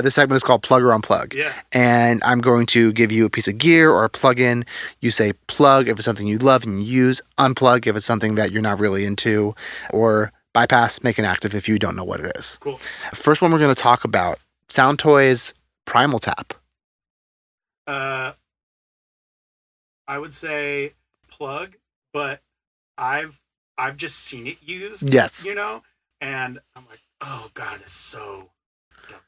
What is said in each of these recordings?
This segment is called Plug or Unplug. Yeah. And I'm going to give you a piece of gear or a plug-in. You say plug if it's something you love and you use. Unplug if it's something that you're not really into. Or bypass, make inactive if you don't know what it is. Cool. First one we're going to talk about, Sound Toys Primal Tap. I would say plug, but I've just seen it used. Yes. And I'm like, oh God, it's so dumb.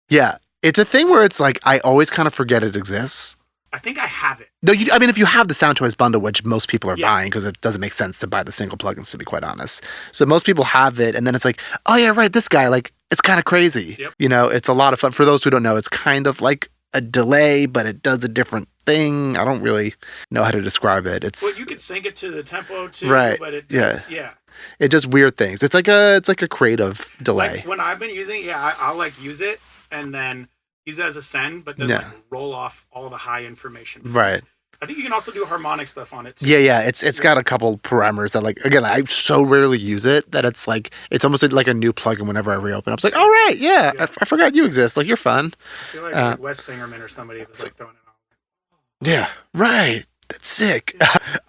Yeah. It's a thing where it's like, I always kind of forget it exists. I think I have it. No, I mean, if you have the Sound Toys bundle, which most people are Yeah. buying because it doesn't make sense to buy the single plugins, to be quite honest. So most people have it, and then it's like, oh yeah, right, this guy, like, it's kind of crazy. Yep. It's a lot of fun. For those who don't know, it's kind of like a delay, but it does a different thing. I don't really know how to describe it. Well, you could sync it to the tempo too, Right. but it does, yeah. It does weird things. It's like a creative delay. Like when I've been using it, I'll like use it and then use it as a send, but then like roll off all the high information. Right. I think you can also do harmonic stuff on it too. Yeah. It's got a couple parameters that, like, again, I so rarely use it that it's like, it's almost like a new plugin whenever I reopen. I was like, all right, yeah. I forgot you exist. Like, you're fun. I feel like Wes Singerman or somebody was like throwing it on. Yeah, right. That's sick.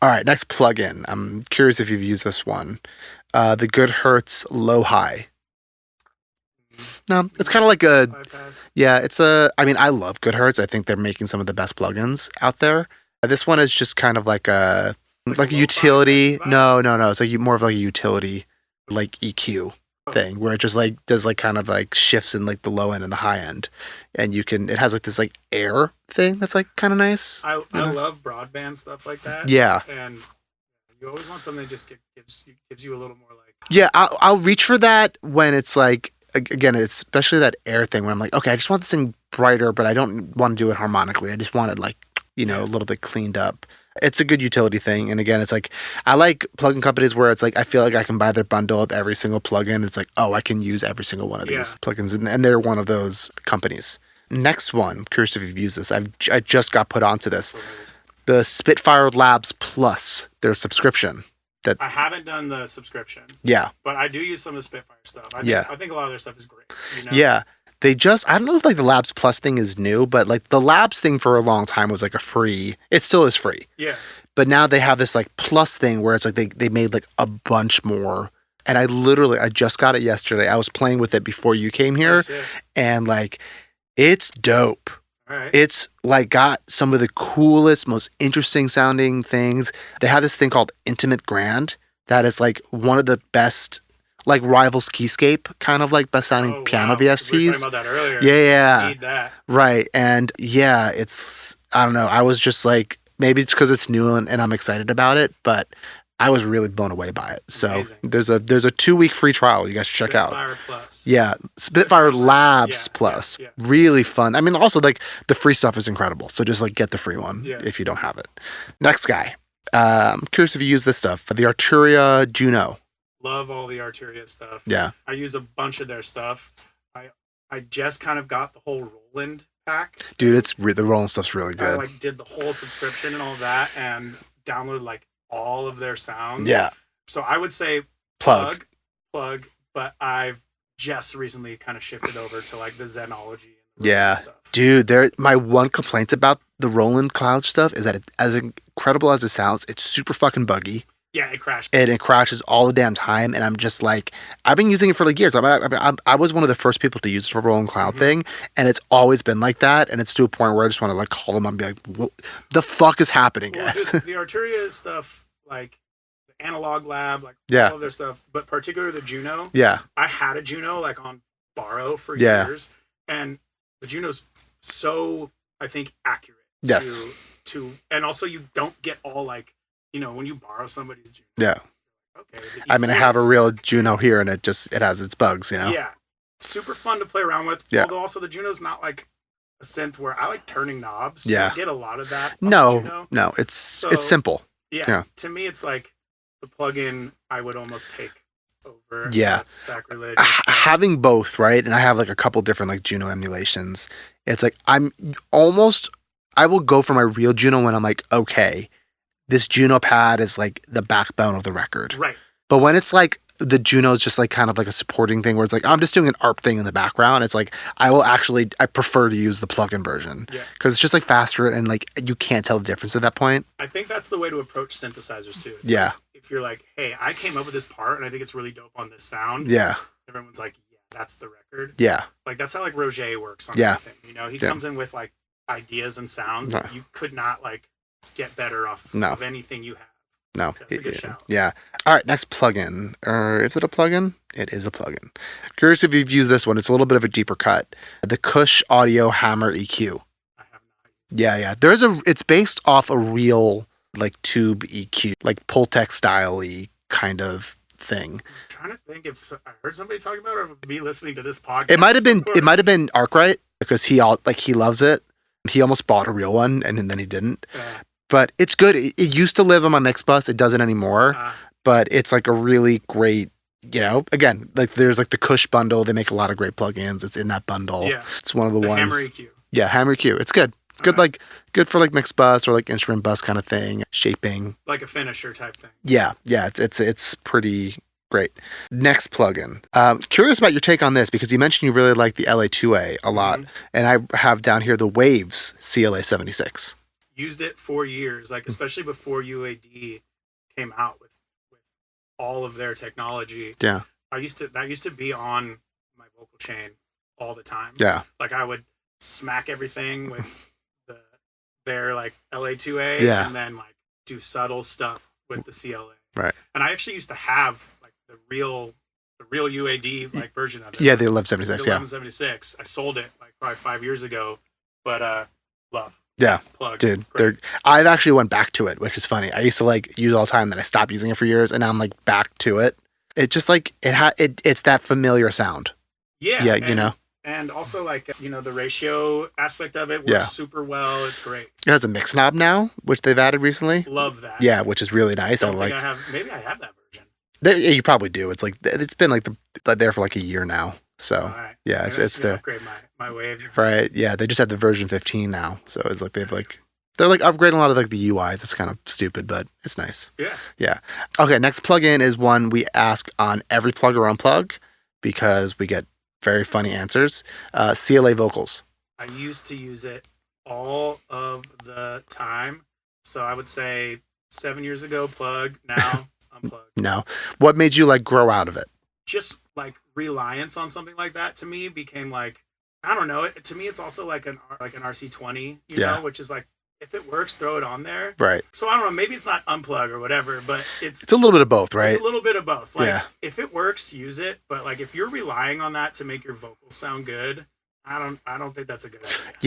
All right, next plugin. I'm curious if you've used this one. The Good Hertz Low High. No, it's kind of like a, Bypass. yeah, I mean, I love Good Hertz. I think they're making some of the best plugins out there. This one is just kind of like a utility. Vibe? No. It's like more of like a utility, like EQ thing where it just like does like kind of like shifts in like the low end and the high end. And it has like this like air thing that's like kind of nice. I love broadband stuff like that. Yeah. And you always want something that just gives you a little more like. Yeah, I'll reach for that when it's like, again, it's especially that air thing where I'm like, okay, I just want this thing brighter, but I don't want to do it harmonically. I just want it like, a little bit cleaned up. It's a good utility thing. And again, it's like, I like plugin companies where it's like, I feel like I can buy their bundle of every single plugin. It's like, oh, I can use every single one of these plugins. And they're one of those companies. Next one, curious if you've used this. I just got put onto this. The Spitfire Labs Plus, their subscription. I haven't done the subscription. Yeah. But I do use some of the Spitfire stuff. I think a lot of their stuff is great. Yeah. I don't know if like the Labs Plus thing is new, but like the Labs thing for a long time was like it still is free. Yeah. But now they have this like Plus thing where it's like they made like a bunch more. And I just got it yesterday. I was playing with it before you came here. And like, it's dope. All right. It's like got some of the coolest, most interesting sounding things. They have this thing called Intimate Grand that is like one of the best, like rivals Keyscape, kind of like best sounding piano VSTs. We were talking about that earlier. Yeah. Need that. Right. And yeah, I don't know. I was just like, maybe it's because it's new and I'm excited about it, but I was really blown away by it. So amazing. there's a 2-week free trial you guys should check out. Spitfire Plus. Yeah, Spitfire Labs Plus. Yeah. Really fun. I mean, also like the free stuff is incredible. So just like get the free one if you don't have it. Next guy. I'm curious if you use this stuff. The Arturia Juno. Love all the Arturia stuff. Yeah. I use a bunch of their stuff. I just kind of got the whole Roland pack. Dude, the Roland stuff's really good. I like did the whole subscription and all that and downloaded like all of their sounds. Yeah. So I would say Plug, but I've just recently kind of shifted over to like the Zenology and stuff. Dude, my one complaint about the Roland Cloud stuff is that as incredible as it sounds, it's super fucking buggy. Yeah, it crashed. And it crashes all the damn time. And I'm just like, I've been using it for like years. I was one of the first people to use it for Roland Cloud thing. And it's always been like that. And it's to a point where I just want to like call them up and be like, what the fuck is happening, guys? The Arturia stuff, like the Analog Lab, like all of their stuff, but particularly the Juno. Yeah. I had a Juno like on borrow for years. And the Juno's so, I think, accurate. Yes. And also you don't get all like, when you borrow somebody's Juno. Yeah. Okay. I mean, I have a real Juno here and it has its bugs, Yeah. Super fun to play around with. Yeah. Although also the Juno's not like a synth where I like turning knobs. Yeah. You get a lot of that. No, it's simple. Yeah. To me, it's like the plugin I would almost take over. Yeah. That's sacrilege. Having both, right? And I have like a couple different like Juno emulations. It's like I will go for my real Juno when I'm like, okay, this Juno pad is like the backbone of the record. Right. But when it's like the Juno is just like kind of like a supporting thing where it's like, I'm just doing an ARP thing in the background. It's like, I prefer to use the plug-in version because it's just like faster and like you can't tell the difference at that point. I think that's the way to approach synthesizers too. It's yeah. Like, if you're like, hey, I came up with this part and I think it's really dope on this sound. Yeah. Everyone's like, yeah, that's the record. Yeah. Like that's how like Roger works on everything. You know, he comes in with like ideas and sounds that you could not like get better off of anything you have. No. That's a good shout. Yeah. All right, next plugin. Is it a plugin? It is a plugin. Curious if you've used this one. It's a little bit of a deeper cut. The Kush Audio Hammer EQ. I have not. Yeah. It's based off a real like tube EQ, like Pultec style-y kind of thing. I'm trying to think if I heard somebody talking about it or me listening to this podcast. It might have been Arkwright because he loves it. He almost bought a real one and then he didn't. But it's good. It used to live on my mix bus. It doesn't anymore. But it's like a really great, again, like there's like the Kush bundle. They make a lot of great plugins. It's in that bundle. Yeah. It's one of the ones. Hammer EQ. Yeah, Hammer EQ. It's good. It's good, like good for like mix bus or like instrument bus kind of thing. Shaping. Like a finisher type thing. Yeah. It's pretty great. Next plugin. Curious about your take on this because you mentioned you really like the LA2A a lot. And I have down here the Waves CLA 76. Used it for years, like especially before UAD came out with all of their technology. Yeah. That used to be on my vocal chain all the time. Yeah. Like I would smack everything with their like LA2A and then like do subtle stuff with the CLA. Right. And I actually used to have like the real UAD like version of it. Yeah, the 1176. The 1176. I sold it like probably 5 years ago, but love. Yeah, dude. I've actually went back to it, which is funny. I used to like use it all the time, then I stopped using it for years, and now I'm like back to it. It just like it's that familiar sound. Yeah, and also like the ratio aspect of it works super well. It's great. It has a mix knob now, which they've added recently. Love that. Yeah, which is really nice. Maybe I have that version. You probably do. It's like it's been like there for like a year now. So yeah, it's the upgrade my Waves. Right. Yeah, they just have the version 15 now. So it's like they're like upgrading a lot of like the UIs. It's kind of stupid, but it's nice. Yeah. Yeah. Okay, next plugin is one we ask on every plug or unplug because we get very funny answers. CLA vocals. I used to use it all of the time. So I would say 7 years ago plug, now unplug. No. What made you like grow out of it? Just like reliance on something like that to me became like, I don't know. To me, it's also like an RC20, you know, which is like, if it works, throw it on there. Right. So I don't know. Maybe it's not unplug or whatever, but it's a little bit of both, right? It's a little bit of both. Like, if it works, use it. But like, if you're relying on that to make your vocals sound good, I don't think that's a good idea. Yeah.